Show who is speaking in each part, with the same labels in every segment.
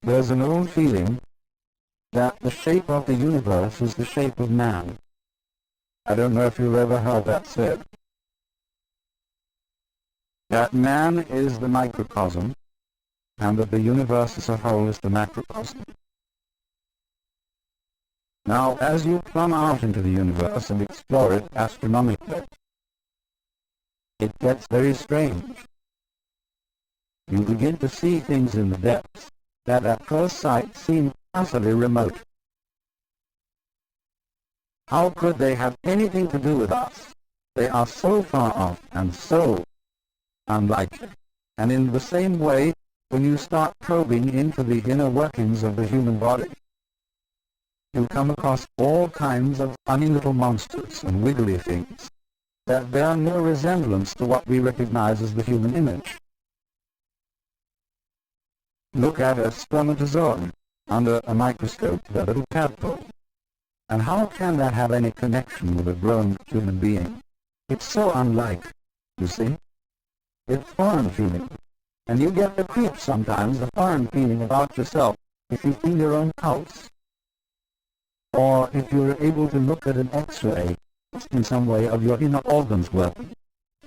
Speaker 1: There's an old feeling that the shape of the universe is the shape of man. I don't know if you've ever heard that said. That man is the microcosm, and that the universe as a whole is the macrocosm. Now, as you plumb out into the universe and explore it astronomically, it gets very strange. You begin to see things in the depths that at first sight seem utterly remote. How could they have anything to do with us? They are so far off and so unlikely. And in the same way, when you start probing into the inner workings of the human body, you come across all kinds of funny little monsters and wiggly things that bear no resemblance to what we recognize as the human image. Look at a spermatozoa under a microscope, the little tadpole. And how can that have any connection with a grown human being? It's so unlike, you see. It's foreign feeling. And you get the creep sometimes, the foreign feeling about yourself, if you feel your own pulse. Or if you're able to look at an X-ray in some way of your inner organs working.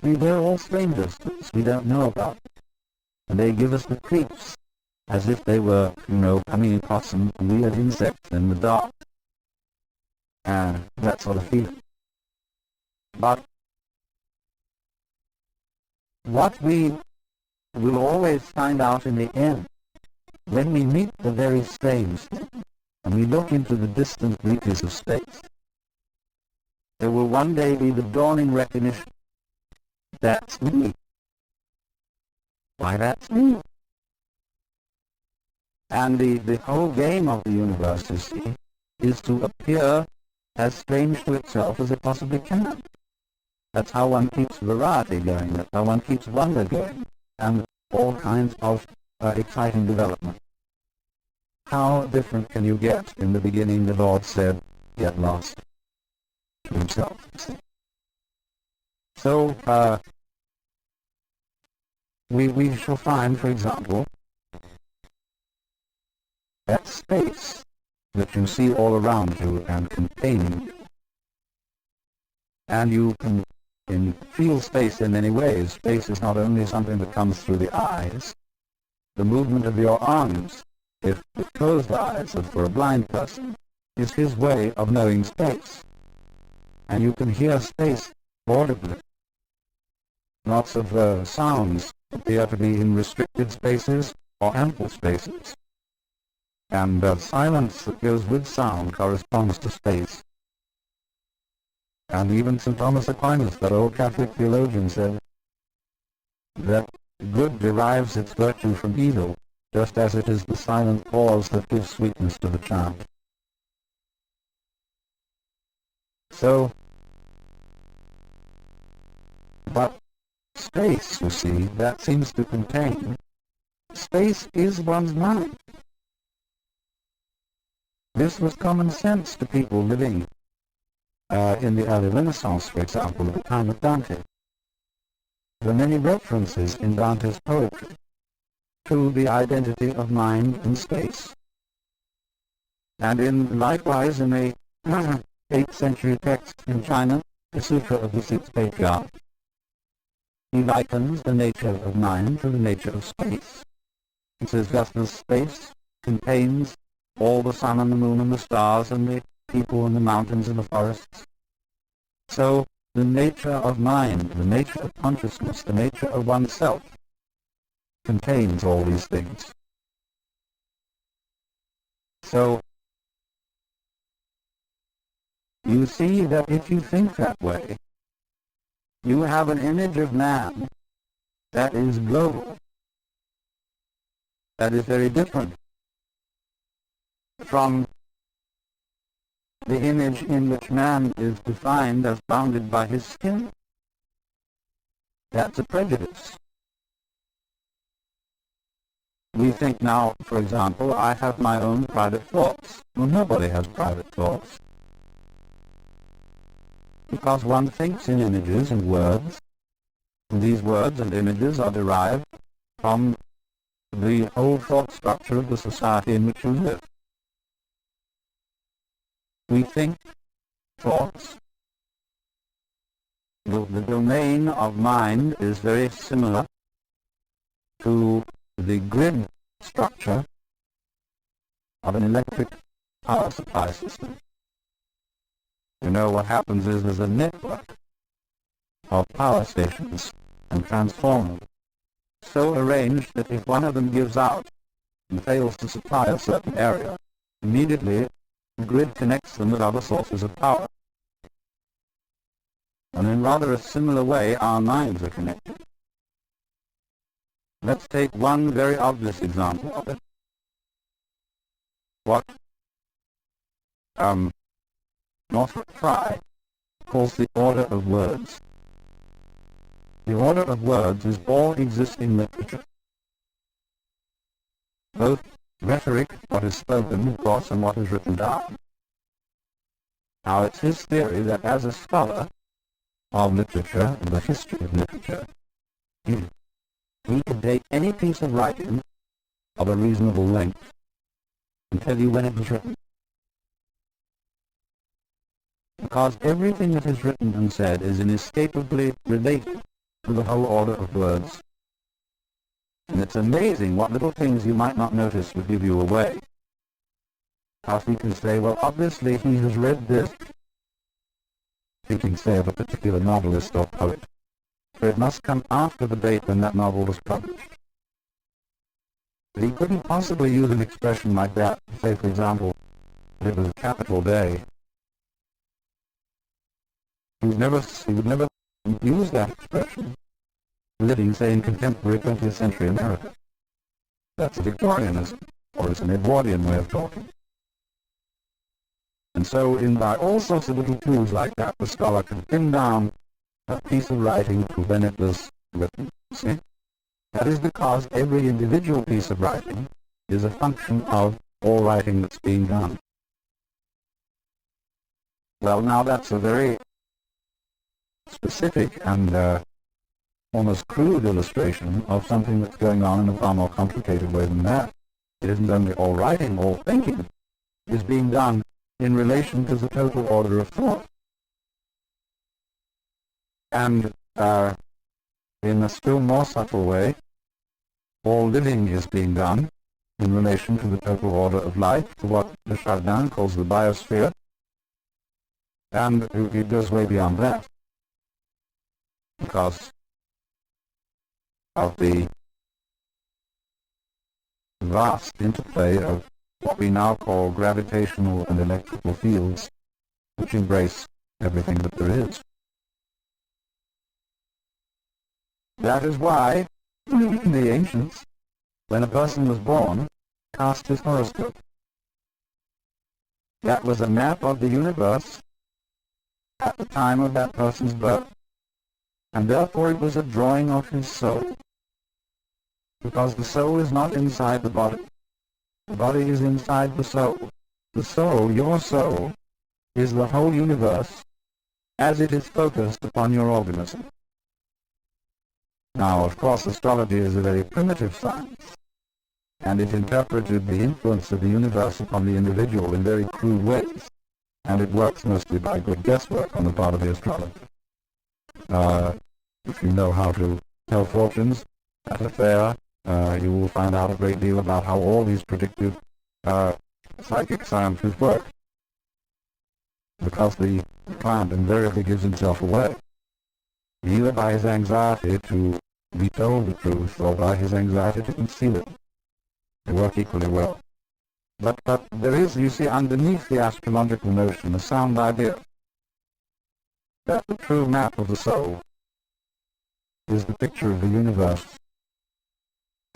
Speaker 1: They're all strangers to us, we don't know about it. And they give us the creeps, as if they were, coming across some weird insects in the dark. And that sort of feeling. But what we will always find out in the end, when we meet the very strange thing, and we look into the distant reaches of space, there will one day be the dawning recognition, that's me. Why, that's me. And the whole game of the universe, you see, is to appear as strange to itself as it possibly can. That's how one keeps variety going, that's how one keeps wonder going, and all kinds of exciting development. How different can you get? In the beginning the Lord said, get lost to himself, you see. So, we shall find, for example, that space that you see all around you and containing you. And you can feel space in many ways. Space is not only something that comes through the eyes. The movement of your arms, if with closed eyes, as for a blind person, is his way of knowing space. And you can hear space audibly. Lots of sounds appear to be in restricted spaces or ample spaces. And silence that goes with sound corresponds to space. And even St. Thomas Aquinas, that old Catholic theologian, said that good derives its virtue from evil, just as it is the silent pause that gives sweetness to the chant. So, but space, you see, that seems to contain, space is one's mind. This was common sense to people living in the early Renaissance, for example, at the time of Dante. There are many references in Dante's poetry to the identity of mind and space. And likewise in a 8th century text in China, the Sutra of the Sixth Patriarch, he likens the nature of mind to the nature of space. He says just as space contains all the sun and the moon and the stars and the people and the mountains and the forests, so the nature of mind, the nature of consciousness, the nature of oneself contains all these things. So you see that if you think that way, you have an image of man that is global, that is very different from the image in which man is defined as bounded by his skin. That's a prejudice. We think now, for example, I have my own private thoughts. Well, nobody has private thoughts. Because one thinks in images and words, and these words and images are derived from the whole thought structure of the society in which you live. We think thoughts. The domain of mind is very similar to the grid structure of an electric power supply system. You know, what happens is there's a network of power stations and transformers so arranged that if one of them gives out and fails to supply a certain area, immediately the grid connects them with other sources of power. And in rather a similar way, our minds are connected. Let's take one very obvious example of it. What Northrop Frye calls the order of words. The order of words is all existing literature. Both rhetoric, what is spoken, of course, and what is written down. Now, it's his theory that as a scholar of literature, the history of literature, he can take any piece of writing of a reasonable length and tell you when it was written. Because everything that is written and said is inescapably related to the whole order of words. And it's amazing what little things you might not notice would give you away. Because we can say, well, obviously he has read this, thinking, say, of a particular novelist or poet, so it must come after the date when that novel was published. But he couldn't possibly use an expression like that, say, for example, that it was a capital day. He would never use that expression living, say, in contemporary 20th century America. That's a Victorianism, or it's an Edwardian way of talking. And so by all sorts of little tools like that, the scholar can pin down a piece of writing to when it was written. See? That is because every individual piece of writing is a function of all writing that's being done. Well, now that's a very specific and almost crude illustration of something that's going on in a far more complicated way than that. It isn't only all writing, all thinking is being done in relation to the total order of thought. And in a still more subtle way, all living is being done in relation to the total order of life, to what de Chardin calls the biosphere, and it goes way beyond that, because of the vast interplay of what we now call gravitational and electrical fields, which embrace everything that there is. That is why the ancients, when a person was born, cast his horoscope. That was a map of the universe at the time of that person's birth, and therefore it was a drawing of his soul, because the soul is not inside the body. The body is inside the soul. The soul, your soul, is the whole universe as it is focused upon your organism. Now, of course, astrology is a very primitive science, and it interpreted the influence of the universe upon the individual in very crude ways, and it works mostly by good guesswork on the part of the astrologer. If you know how to tell fortunes at a fair, you will find out a great deal about how all these predictive psychic sciences work, because the client invariably gives himself away, either by his anxiety to be told the truth or by his anxiety to conceal it. They work equally well. But there is, you see, underneath the astrological notion, a sound idea that the true map of the soul is the picture of the universe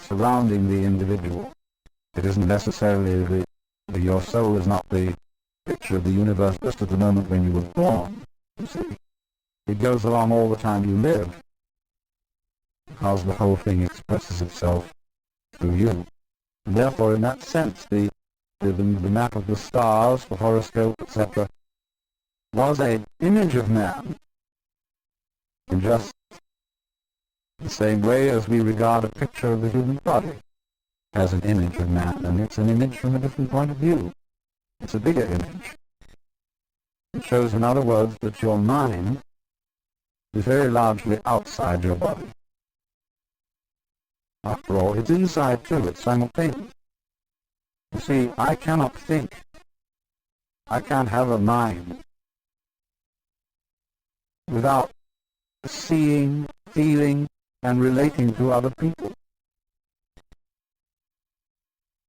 Speaker 1: surrounding the individual. It isn't necessarily your soul is not the picture of the universe just at the moment when you were born, you see. It goes along all the time you live, because the whole thing expresses itself through you. And therefore, in that sense, the map of the stars, the horoscope, etc., was an image of man in just the same way as we regard a picture of the human body. has an image of man, and it's an image from a different point of view. It's a bigger image. It shows, in other words, that your mind is very largely outside your body. After all, it's inside too, it's simultaneous. You see, I cannot think. I can't have a mind without seeing, feeling, and relating to other people.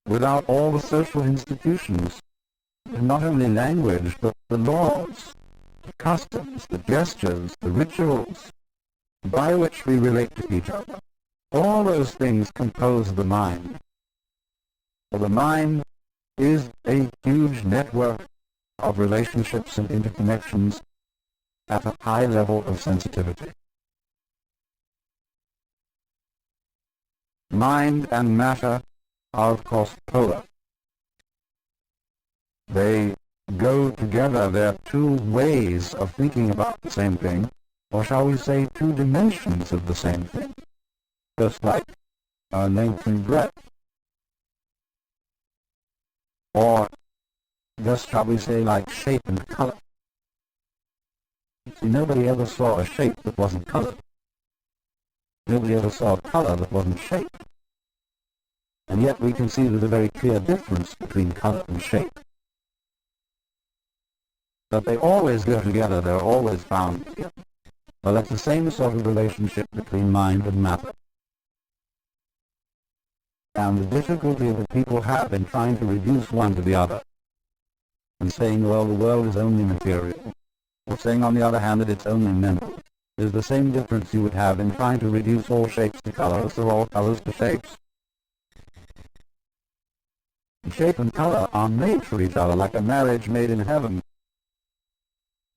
Speaker 1: Without all the social institutions, not only language, but the laws, the customs, the gestures, the rituals, by which we relate to each other. All those things compose the mind. For the mind is a huge network of relationships and interconnections at a high level of sensitivity. Mind and matter are, of course, polar. They go together. They're two ways of thinking about the same thing, or shall we say two dimensions of the same thing, just like length and breadth, or just, shall we say, like shape and color. See, nobody ever saw a shape that wasn't colored. Nobody ever saw a color that wasn't shaped. And yet we can see there's a very clear difference between color and shape. But they always go together, they're always found together. Well, that's the same sort of relationship between mind and matter. And the difficulty that people have in trying to reduce one to the other, and saying, well, the world is only material, or saying, on the other hand, that it's only mental, is the same difference you would have in trying to reduce all shapes to colors, or all colors to shapes. Shape and color are made for each other, like a marriage made in heaven.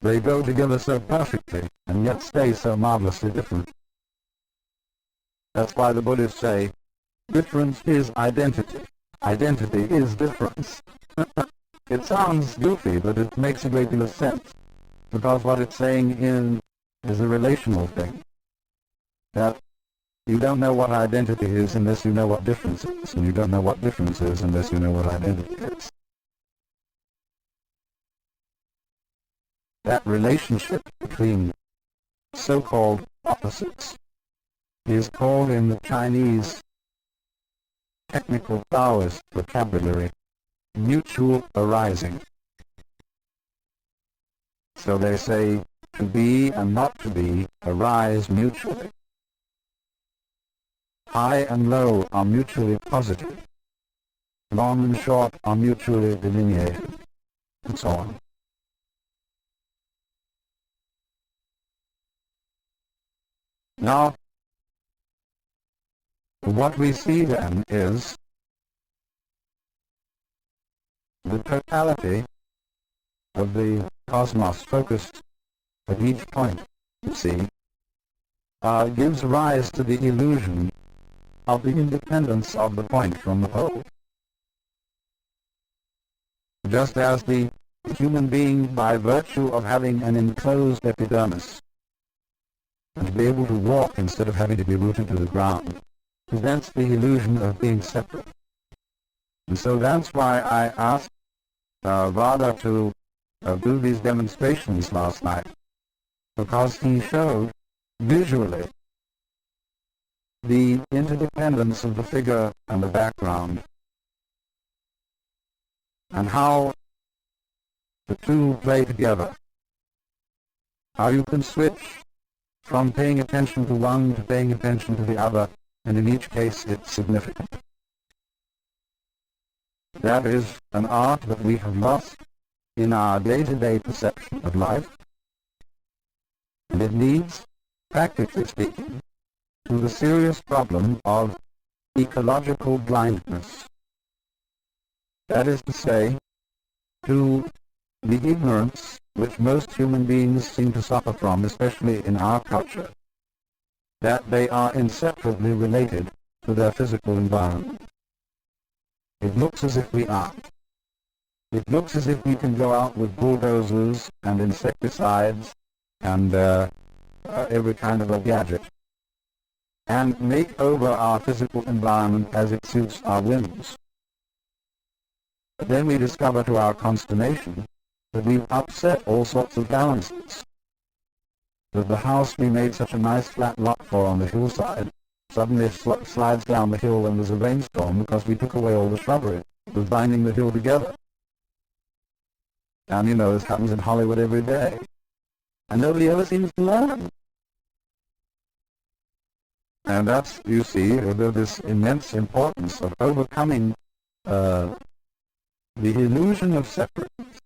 Speaker 1: They go together so perfectly, and yet stay so marvelously different. That's why the Buddhists say, difference is identity. Identity is difference. It sounds goofy, but it makes a great deal of sense, because what it's saying is a relational thing. That you don't know what identity is unless you know what difference is, and you don't know what difference is unless you know what identity is. That relationship between so-called opposites is called in the Chinese technical Taoist vocabulary mutual arising. So they say to be and not to be arise mutually. High and low are mutually positive. Long and short are mutually delineated, and so on. Now, what we see then is the totality of the cosmos focused at each point, you see, gives rise to the illusion of the independence of the point from the whole. Just as the human being, by virtue of having an enclosed epidermis, and to be able to walk instead of having to be rooted to the ground, presents the illusion of being separate. And so that's why I asked Vada to do these demonstrations last night, because he showed visually the interdependence of the figure and the background, and how the two play together. How you can switch from paying attention to one to paying attention to the other, and in each case it's significant. That is an art that we have lost in our day-to-day perception of life, and it leads, practically speaking, to the serious problem of ecological blindness. That is to say, to the ignorance which most human beings seem to suffer from, especially in our culture, that they are inseparably related to their physical environment. It looks as if we aren't. It looks as if we can go out with bulldozers and insecticides and every kind of a gadget and make over our physical environment as it suits our whims. But then we discover to our consternation that we've upset all sorts of balances. That the house we made such a nice flat lot for on the hillside suddenly slides down the hill when there's a rainstorm because we took away all the shrubbery that was binding the hill together. And you know, this happens in Hollywood every day. And nobody ever seems to learn. And that's, you see, this immense importance of overcoming the illusion of separateness.